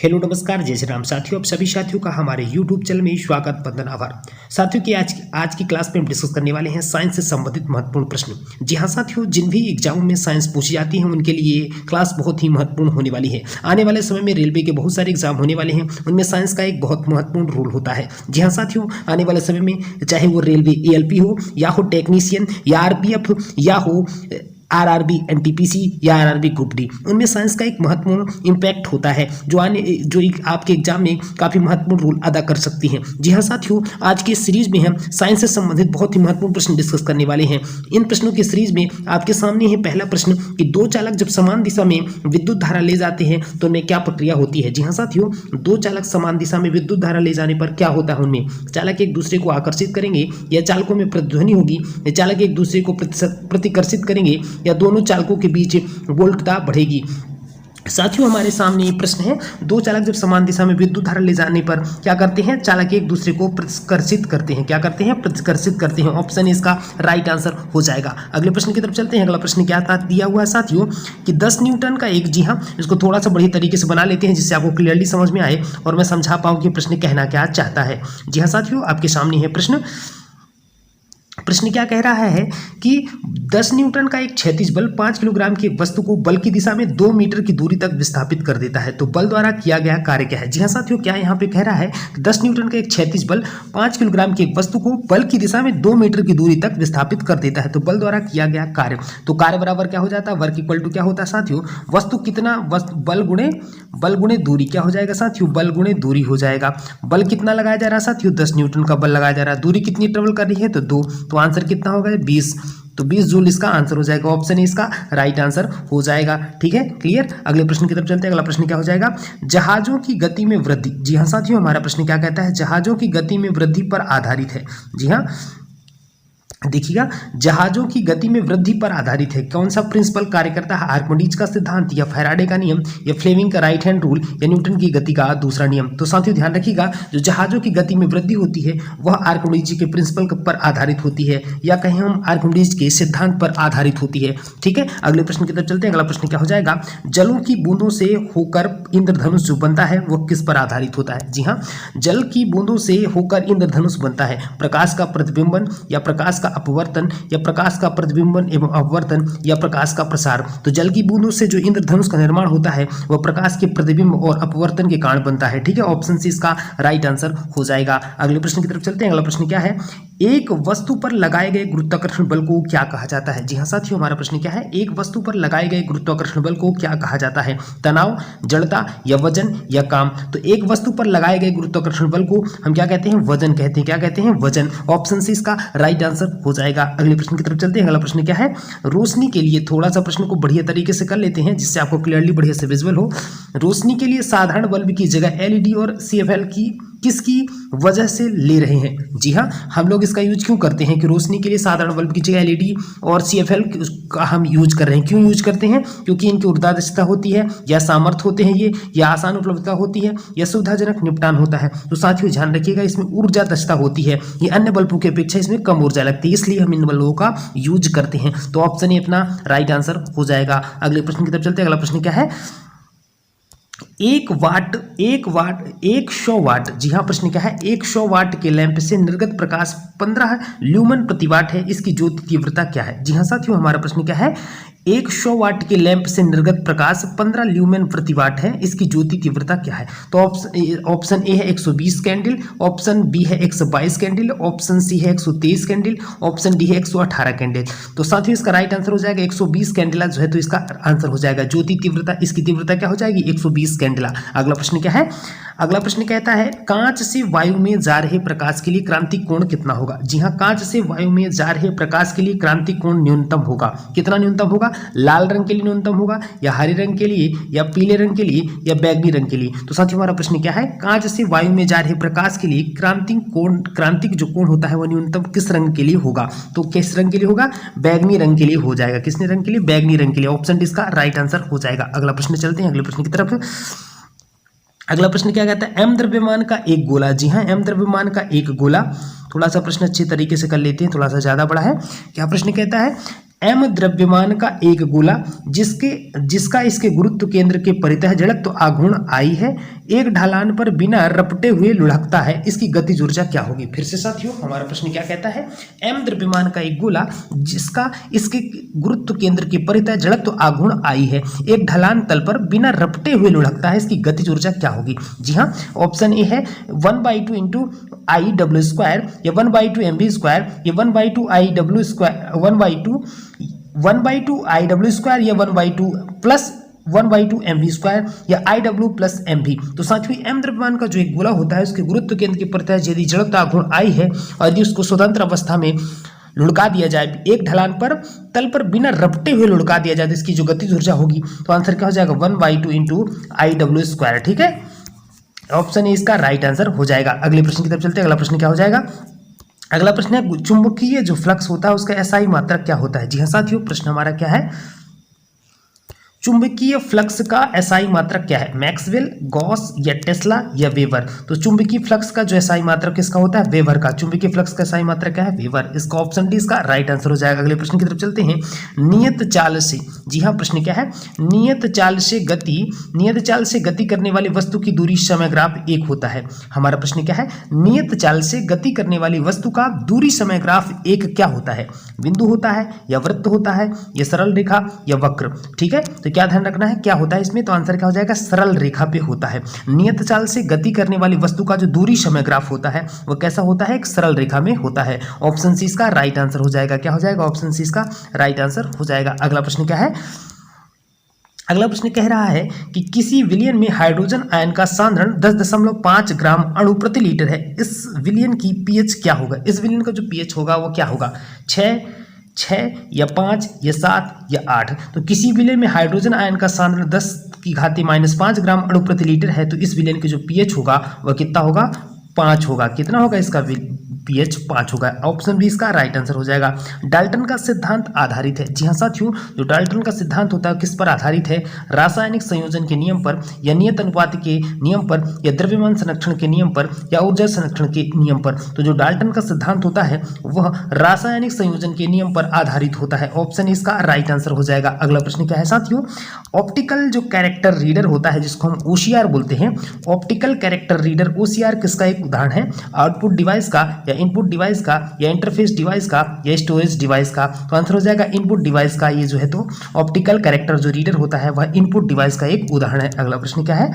Hello नमस्कार जय श्री राम साथियों, आप सभी साथियों का हमारे YouTube चैनल में स्वागत वंदन आभार। साथियों की आज की क्लास में हम डिस्कस करने वाले हैं साइंस से संबंधित महत्वपूर्ण प्रश्न। जी हाँ साथियों, जिन भी एग्जामों में साइंस पूछी जाती है उनके लिए क्लास बहुत ही महत्वपूर्ण होने वाली है। आने वाले समय में रेलवे के बहुत सारे एग्जाम होने वाले हैं, उनमें साइंस का एक बहुत महत्वपूर्ण रोल होता है। जी हाँ साथियों, आने वाले समय में चाहे वो रेलवे ALP हो या हो टेक्नीशियन या RPF या हो RRB NTPC या RRB ग्रुप डी, उनमें साइंस का एक महत्वपूर्ण इम्पैक्ट होता है जो आपके एग्जाम में काफ़ी महत्वपूर्ण रोल अदा कर सकती हैं। जी हाँ साथियों, आज की सीरीज में हम साइंस से संबंधित बहुत ही महत्वपूर्ण प्रश्न डिस्कस करने वाले हैं। इन प्रश्नों की सीरीज में आपके सामने है पहला प्रश्न कि दो चालक जब समान दिशा में विद्युत धारा ले जाते हैं तो उनमें क्या प्रक्रिया होती है। जी हाँ साथियों, दो चालक समान दिशा में विद्युत धारा ले जाने पर क्या होता है, उनमें चालक एक दूसरे को आकर्षित करेंगे या चालकों में प्रतिध्वनि होगी, या चालक एक दूसरे को प्रतिकर्षित करेंगे या दोनों चालकों के बीच वोल्टता बढ़ेगी। साथियों हमारे सामने ये प्रश्न है, दो चालक जब समान दिशा में विद्युत धारा ले जाने पर क्या करते हैं, चालक एक दूसरे को प्रतिकर्षित करते हैं। क्या करते हैं, प्रतिकर्षित करते हैं। ऑप्शन इसका राइट आंसर हो जाएगा। अगले प्रश्न की तरफ चलते हैं। अगला प्रश्न क्या दिया हुआ है साथियों कि 10 न्यूटन का एक, जी हाँ, इसको थोड़ा सा बढ़िया तरीके से बना लेते हैं जिससे आपको क्लियरली समझ में आए और मैं समझा पाऊँ कि प्रश्न कहना क्या चाहता है। जी हाँ साथियों, आपके सामने है प्रश्न क्या कह रहा है कि 10 न्यूटन का एक क्षैतिज बल 5 किलोग्राम की वस्तु को बल की दिशा में 2 मीटर की दूरी तक विस्थापित कर देता है, तो बल द्वारा किया गया कार्य क्या है। जी हाँ साथियों, क्या यहाँ पे कह रहा है कि 10 न्यूटन का एक क्षैतिज बल 5 किलोग्राम की एक वस्तु को बल की दिशा में 2 मीटर की दूरी तक विस्थापित कर देता है, तो बल द्वारा किया गया कार्य। तो कार्य बराबर क्या हो जाता है, वर्क इक्वल टू क्या होता है साथियों, वस्तु कितना बल गुणे दूरी क्या हो जाएगा साथियों, बल गुणे दूरी हो जाएगा। बल कितना लगाया जा रहा है साथियों, 10 न्यूटन का बल लगाया जा रहा है। दूरी कितनी ट्रेवल कर रही है, तो 2, तो आंसर कितना होगा 20, तो 20 जूल इसका आंसर हो जाएगा। ऑप्शन ए इसका राइट आंसर हो जाएगा। ठीक है, क्लियर। अगले प्रश्न की तरफ चलते हैं। अगला प्रश्न क्या हो जाएगा, जहाजों की गति में वृद्धि। जी हाँ साथियों, हमारा प्रश्न क्या कहता है, जहाजों की गति में वृद्धि पर आधारित है। जी हाँ, देखिएगा, जहाजों की गति में वृद्धि पर आधारित है। कौन सा प्रिंसिपल कार्य करता है, आर्किमिडीज का सिद्धांत या फैराडे का नियम या फ्लेमिंग का राइट हैंड रूल या न्यूटन की गति का दूसरा नियम। तो साथियों ध्यान रखिएगा, जो जहाजों की गति में वृद्धि होती है वह आर्किमिडीज के प्रिंसिपल पर आधारित होती है या कहें हम आर्किमिडीज के सिद्धांत पर आधारित होती है। ठीक है, अगले प्रश्न की तरफ चलते हैं। अगला प्रश्न क्या हो जाएगा, जलों की बूंदों से होकर इंद्रधनुष जो बनता है वह किस पर आधारित होता है। जी हाँ, जल की बूंदों से होकर इंद्रधनुष बनता है। प्रकाश का प्रतिबिंबन या प्रकाश का अपवर्तन या प्रकाश का प्रतिबिंबन एवं अपवर्तन या प्रकाश का प्रसार। तो जल की बूंदों से जो इंद्रधनुष का निर्माण होता है वह प्रकाश के प्रतिबिंब और अपवर्तन के कारण बनता है। ठीक है, ऑप्शन सी इसका राइट आंसर हो जाएगा। अगले प्रश्न की तरफ चलते हैं। अगला प्रश्न क्या है, एक वस्तु पर लगाए गए गुरुत्वाकर्षण बल को क्या कहा जाता है। जी हाँ साथियों, हमारा प्रश्न क्या है, एक वस्तु पर लगाए गए गुरुत्वाकर्षण बल को क्या कहा जाता है, तनाव, जड़ता या वजन या काम। तो एक वस्तु पर लगाए गए गुरुत्वाकर्षण बल को हम क्या कहते हैं, वजन कहते हैं। क्या कहते हैं, वजन। ऑप्शन सी इसका राइट आंसर हो जाएगा। अगले प्रश्न की तरफ चलते हैं। अगला प्रश्न क्या है, रोशनी के लिए, थोड़ा सा प्रश्न को बढ़िया तरीके से कर लेते हैं जिससे आपको क्लियरली बढ़िया से विजुअल हो। रोशनी के लिए साधारण बल्ब की जगह LED और CFL की किसकी वजह से ले रहे हैं। जी हाँ, हम लोग इसका यूज क्यों करते हैं कि रोशनी के लिए साधारण बल्ब की जगह LED और CFL का हम यूज कर रहे हैं। क्यों यूज करते हैं, क्योंकि इनकी ऊर्जा दक्षता होती है या सामर्थ्य होते हैं ये, या आसान उपलब्धता होती है या सुविधाजनक निपटान होता है। तो साथियों ध्यान रखिएगा, इसमें ऊर्जा दक्षता होती है, ये अन्य बल्बों की अपेक्षा इसमें कम ऊर्जा लगती है, इसलिए हम इन बल्बों का यूज करते हैं। तो ऑप्शन ए अपना राइट आंसर हो जाएगा। अगले प्रश्न की तरफ चलते हैं। अगला प्रश्न क्या है, 100 वाट। जी हाँ, प्रश्न क्या है, 100 वाट के लैंप से निर्गत प्रकाश 15 ल्यूमन प्रति वाट है, इसकी ज्योति तीव्रता क्या है। जी हाँ साथियों, हमारा प्रश्न क्या है, 100 वाट के लैंप से निर्गत प्रकाश 15 ल्यूमेन प्रति वाट है, इसकी ज्योति तीव्रता क्या है। तो ऑप्शन ए है 120 कैंडल, ऑप्शन बी है 122 कैंडल, ऑप्शन सी है 123 कैंडल, ऑप्शन डी है 118 कैंडल। तो साथियों इसका राइट आंसर हो जाएगा 120 कैंडला जो है, तो इसका आंसर हो जाएगा ज्योति तीव्रता, इसकी तीव्रता क्या हो जाएगी 120 कैंडला। अगला प्रश्न क्या है, अगला प्रश्न कहता है, कांच से वायु में जा रहे प्रकाश के लिए क्रांतिक कोण कितना होगा। जी हाँ, कांच से वायु में जा रहे प्रकाश के लिए क्रांतिक कोण न्यूनतम होगा। कितना न्यूनतम होगा, लाल रंग के लिए न्यूनतम होगा या हरे रंग के लिए या पीले रंग के लिए या बैगनी रंग के लिए। तो साथियों हमारा प्रश्न क्या है, कांच से वायु में जा रहे प्रकाश के लिए क्रांतिक जो कोण होता है वह न्यूनतम किस रंग के लिए होगा। तो किस रंग के लिए होगा, बैगनी रंग के लिए हो जाएगा। किसने रंग के लिए, बैगनी रंग के लिए। ऑप्शन डी इसका राइट आंसर हो जाएगा। अगला प्रश्न चलते हैं अगले प्रश्न की तरफ। अगला प्रश्न क्या कहता है, एम द्रव्यमान का एक गोला। जी हाँ, एम द्रव्यमान का एक गोला। थोड़ा सा प्रश्न अच्छे तरीके से कर लेते हैं, थोड़ा सा ज्यादा बड़ा है। क्या प्रश्न कहता है, m द्रव्यमान का एक गोला जिसका इसके गुरुत्व केंद्र के परितः जड़त्व आघूर्ण I है, एक ढलान पर बिना रपटे हुए लुढ़कता है, इसकी गतिज ऊर्जा क्या होगी। फिर से साथियों हमारा प्रश्न क्या कहता है, m द्रव्यमान का एक गोला जिसका इसके गुरुत्व केंद्र के परितः जड़त्व आघूर्ण I है, एक ढलान तल पर बिना रपटे हुए लुढ़कता है, इसकी गतिज ऊर्जा क्या होगी। जी हाँ, ऑप्शन ए है 1/2 इंटू I/W² या 1/2 mv² या 1/2 I/W² 1/2 I/W² या 1/2 प्लस 1/2 mv² या IW प्लस mv। तो साथियों m द्रव्यमान का जो एक गोला होता है उसके गुरुत्व केंद्र के परितः यदि जड़त्व आघूर्ण I है और यदि उसको स्वतंत्र अवस्था में लुढ़का दिया जाए, एक ढलान पर तल पर बिना रपटे हुए लुढ़का दिया जाए, तो इसकी जो गतिज ऊर्जा होगी, तो आंसर क्या हो जाएगा 1/2 इंटू I/W²। ठीक है, ऑप्शन ए इसका राइट आंसर हो जाएगा। अगले प्रश्न की तरफ चलते हैं। अगला प्रश्न क्या हो जाएगा, अगला प्रश्न है चुंबकीय जो फ्लक्स होता है उसका एसआई मात्रक क्या होता है। जी हाँ साथियों, प्रश्न हमारा क्या है, चुंबकीय फ्लक्स का एसआई मात्रक क्या है, मैक्सवेल, गॉस या टेस्ला या वेबर। तो चुंबकीय फ्लक्स का जो एसआई मात्रक किसका होता है, वेबर का। चुंबकीय फ्लक्स का एसआई मात्रक क्या है, वेबर। इसका ऑप्शन डी इसका राइट आंसर हो जाएगा। अगले प्रश्न की तरफ चलते हैं। नियत चाल से, जी हाँ प्रश्न क्या है, नियत चाल से गति करने वाली वस्तु की दूरी समय ग्राफ एक होता है। हमारा प्रश्न क्या है, नियत चाल से गति करने वाली वस्तु का दूरी समय ग्राफ एक क्या होता है, बिंदु होता है या वृत्त होता है या सरल रेखा या वक्र। ठीक है, तो क्या ध्यान रखना है, क्या होता है इसमें, तो आंसर क्या हो जाएगा, सरल रेखा पे होता है। नियत चाल से गति करने वाली वस्तु का जो दूरी समय ग्राफ होता है वो कैसा होता है, एक सरल रेखा में होता है। ऑप्शन सी इसका राइट आंसर हो जाएगा। क्या हो जाएगा, ऑप्शन सी इसका राइट आंसर हो जाएगा। अगला प्रश्न क्या है, अगला प्रश्न कह रहा है कि किसी विलयन में हाइड्रोजन आयन का सांद्रण 10.5 ग्राम अणु प्रति लीटर है, इस विलयन की पीएच क्या होगा। इस विलयन का जो पीएच होगा वो क्या होगा, 6 या 5 या 7 या 8। तो किसी विलयन में हाइड्रोजन आयन का सांद्रण 10⁻⁵ ग्राम अणु प्रति लीटर है, तो इस विलयन की जो पीएच होगा वह कितना होगा, 5 होगा। कितना होगा इसका पीएच, 5 होगा। ऑप्शन बी इसका राइट आंसर हो जाएगा। डाल्टन का सिद्धांत आधारित है, जी हाँ साथियों, जो डाल्टन का सिद्धांत होता है किस पर आधारित है, रासायनिक संयोजन के नियम पर या नियत अनुपात के नियम पर या द्रव्यमान संरक्षण के नियम पर या ऊर्जा संरक्षण के नियम पर। तो जो डाल्टन का सिद्धांत होता है वह रासायनिक संयोजन के नियम पर आधारित होता है। ऑप्शन इसका राइट आंसर हो जाएगा। अगला प्रश्न क्या है साथियों, ऑप्टिकल जो कैरेक्टर रीडर होता है जिसको हम ओसीआर बोलते हैं, ऑप्टिकल कैरेक्टर रीडर ओसीआर किसका एक उदाहरण है, आउटपुट डिवाइस का या इनपुट डिवाइस का या इंटरफेस डिवाइस का या स्टोरेज डिवाइस का। तो आंसर हो जाएगा इनपुट डिवाइस का। ये जो है तो ऑप्टिकल कैरेक्टर जो रीडर होता है वह इनपुट डिवाइस का एक उदाहरण है। अगला प्रश्न क्या है,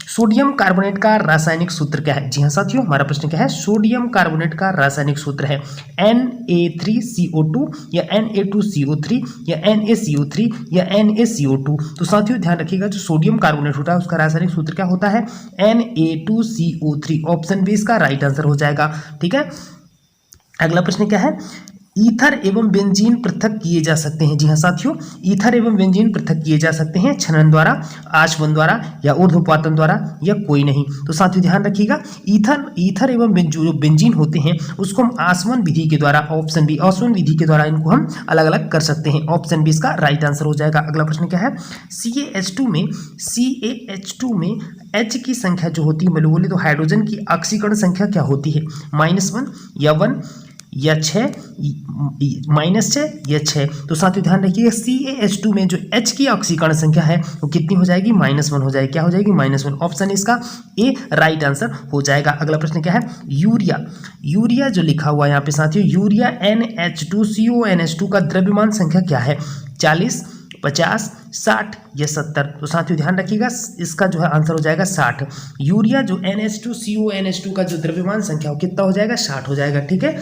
सोडियम कार्बोनेट का रासायनिक सूत्र क्या है। जी हाँ साथियों, हमारा प्रश्न क्या है, सोडियम कार्बोनेट का रासायनिक सूत्र है Na3CO2 या Na2CO3 या NaCO3 या NaCO2। तो साथियों ध्यान रखिएगा, जो सोडियम कार्बोनेट होता है उसका रासायनिक सूत्र क्या होता है, Na2CO3। ऑप्शन बी इसका राइट आंसर हो जाएगा। ठीक है, अगला प्रश्न क्या है, ईथर एवं बेंजीन पृथक किए जा सकते हैं। जी हाँ साथियों, ईथर एवं बेंजीन पृथक किए जा सकते हैं छनन द्वारा, आचमन द्वारा या ऊर्ध्वपातन द्वारा या कोई नहीं। तो साथियों ध्यान रखिएगा, ईथर एवं जो बेंजीन होते हैं उसको हम आचमन विधि के द्वारा, ऑप्शन बी आचमन विधि के द्वारा इनको हम अलग अलग कर सकते हैं। ऑप्शन बी इसका राइट आंसर हो जाएगा। अगला प्रश्न क्या है, CaH2 में H की संख्या जो होती है, बोले तो हाइड्रोजन की ऑक्सीकरण संख्या क्या होती है, -1 या 1 या 6 -6 या 6। तो साथियों ध्यान रखिएगा, CaH2 में जो H की ऑक्सीकरण संख्या है वो कितनी हो जाएगी, -1 हो जाएगी। क्या हो जाएगी, -1। ऑप्शन इसका ए राइट आंसर हो जाएगा। अगला प्रश्न क्या है, यूरिया जो लिखा हुआ है यहाँ पे साथियों, यूरिया NH2CONH2 का द्रव्यमान संख्या क्या है, 40, 50, 60 या 70। तो साथियों ध्यान रखिएगा, इसका जो है आंसर हो जाएगा 60। यूरिया जो NH2CONH2 का जो द्रव्यमान संख्या हो कितना हो जाएगा, 60 हो जाएगा। ठीक है,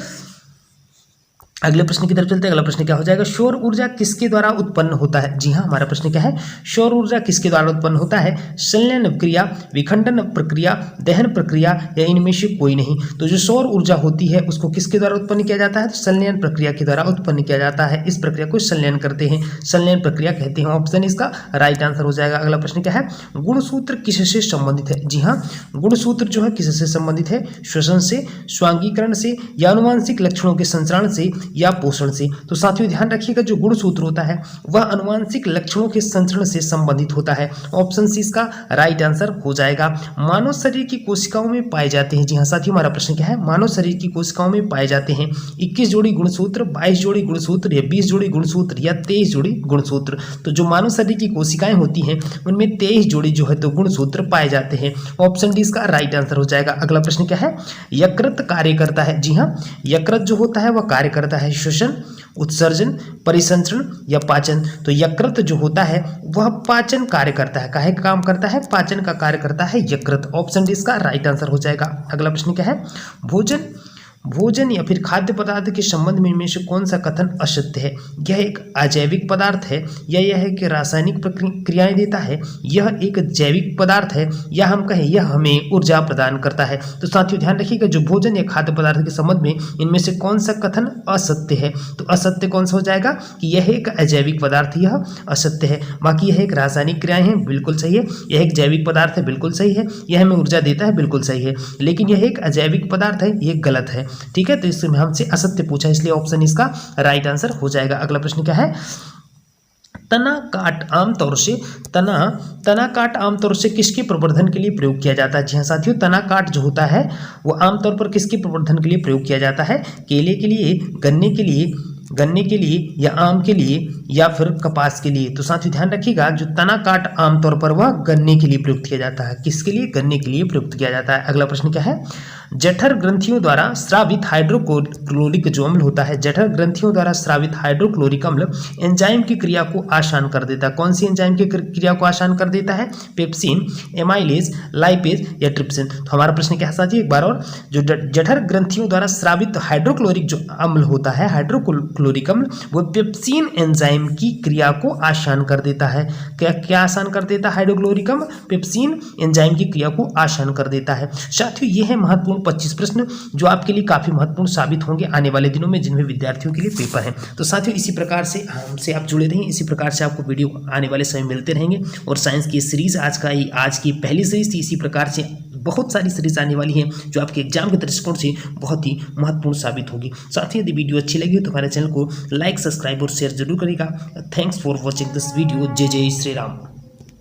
अगले प्रश्न की तरफ चलते हैं। अगला प्रश्न क्या हो जाएगा, सौर ऊर्जा किसके द्वारा उत्पन्न होता है। जी हाँ, हमारा प्रश्न क्या है, सौर ऊर्जा किसके द्वारा उत्पन्न होता है, संलयन प्रक्रिया, विखंडन प्रक्रिया, दहन प्रक्रिया या इनमें से कोई नहीं। तो जो सौर ऊर्जा होती है उसको किसके द्वारा उत्पन्न किया जाता है, तो संलयन प्रक्रिया के द्वारा उत्पन्न किया जाता है। इस प्रक्रिया को संलयन करते हैं, संलयन प्रक्रिया कहते हैं। ऑप्शन इसका राइट आंसर हो जाएगा। अगला प्रश्न क्या है, गुणसूत्र किससे संबंधित है। जी हाँ, गुणसूत्र जो है किससे संबंधित है, श्वसन से, स्वांगीकरण से या आनुवांशिक लक्षणों के संचरण से या पोषण से। तो साथियों ध्यान रखिएगा जो गुणसूत्र होता है वह आनुवंशिक लक्षणों के संचरण से संबंधित होता है। ऑप्शन सी इसका राइट आंसर हो जाएगा। मानव शरीर की कोशिकाओं में पाए जाते हैं, जी हाँ साथियों हमारा प्रश्न क्या है, मानव शरीर की कोशिकाओं में पाए जाते हैं 21 जोड़ी गुणसूत्र, 22 जोड़ी गुणसूत्र या 20 जोड़ी गुणसूत्र या 23 जोड़ी गुणसूत्र। तो जो मानव शरीर की कोशिकाएं होती हैं उनमें 23 जोड़ी जो है तो गुणसूत्र पाए जाते हैं। ऑप्शन डी इसका राइट आंसर हो जाएगा। अगला प्रश्न क्या है, यकृत कार्य करता है, जी हाँ यकृत जो होता है वह कार्य करता है श्वसन, उत्सर्जन, परिसंचरण या पाचन। तो यकृत जो होता है वह पाचन कार्य करता है, काहे का काम करता है, पाचन का कार्य करता है यकृत। ऑप्शन डी इसका राइट आंसर हो जाएगा। अगला प्रश्न क्या है, भोजन या फिर खाद्य पदार्थ के संबंध में इनमें से कौन सा कथन असत्य है। यह एक अजैविक पदार्थ है, या यह है कि रासायनिक क्रियाएं देता है, यह एक जैविक पदार्थ है, या हम कहें यह हमें ऊर्जा प्रदान करता है। तो साथियों ध्यान रखिएगा जो भोजन या खाद्य पदार्थ के संबंध में इनमें से कौन सा कथन असत्य है। तो असत्य कौन सा हो जाएगा कि यह एक अजैविक पदार्थ, यह असत्य है। बाकी यह एक रासायनिक क्रियाएं हैं, बिल्कुल सही है। यह एक जैविक पदार्थ है, बिल्कुल सही है। यह हमें ऊर्जा देता है, बिल्कुल सही है। लेकिन यह एक अजैविक पदार्थ है, यह गलत है। ठीक है, तो इसमें हमसे असत्य पूछा इसलिए ऑप्शन इसका राइट आंसर हो जाएगा। अगला प्रश्न क्या है, तना काट आमतौर से किसके प्रवर्धन के लिए प्रयोग किया जाता है। जी हाँ साथियों तना काट जो होता है वो आमतौर पर किसके प्रवर्धन के लिए प्रयोग किया जाता है, केले के लिए, गन्ने के लिए या आम के लिए या फिर कपास के लिए। तो साथियों ध्यान रखिएगा जो तना काट आमतौर पर वह गन्ने के लिए प्रयुक्त किया जाता है, किसके लिए, गन्ने के लिए प्रयुक्त किया जाता है। अगला प्रश्न क्या है, जठर ग्रंथियों द्वारा स्रावित हाइड्रोक्लोरिक जो अम्ल होता है, जठर ग्रंथियों द्वारा स्रावित हाइड्रोक्लोरिक अम्ल एंजाइम की क्रिया को आसान कर देता है। कौन सी एंजाइम की क्रिया को आसान कर देता है, पेप्सिन, एमाइलेज, लाइपेज या ट्रिप्सिन। तो हमारा प्रश्न क्या है साथियों एक बार और, जो जठर ग्रंथियों द्वारा स्रावित हाइड्रोक्लोरिक जो अम्ल होता है, हाइड्रोक्लोरिक अम्ल, वो पेप्सिन एंजाइम की क्रिया को आसान कर देता है। क्या आसान कर देता है हाइड्रोक्लोरिक अम्ल, पेप्सिन एंजाइम की क्रिया को आसान कर देता है। साथियों ये है महत्वपूर्ण 25 प्रश्न जो आपके लिए काफी महत्वपूर्ण साबित होंगे आने वाले दिनों में, जिनमें विद्यार्थियों के लिए पेपर है। तो साथियों इसी प्रकार से हमसे आप जुड़े रहें, इसी प्रकार से आपको वीडियो आने वाले समय मिलते रहेंगे। और साइंस की सीरीज आज की पहली सीरीज थी, इसी प्रकार से बहुत सारी सीरीज आने वाली हैं जो आपके एग्जाम के दृष्टिकोण से बहुत ही महत्वपूर्ण साबित होगी। साथ ही यदि वीडियो अच्छी लगी हो तो हमारे चैनल को लाइक, सब्सक्राइब और शेयर जरूर करिएगा। Thanks for watching this video. जय जय श्री राम।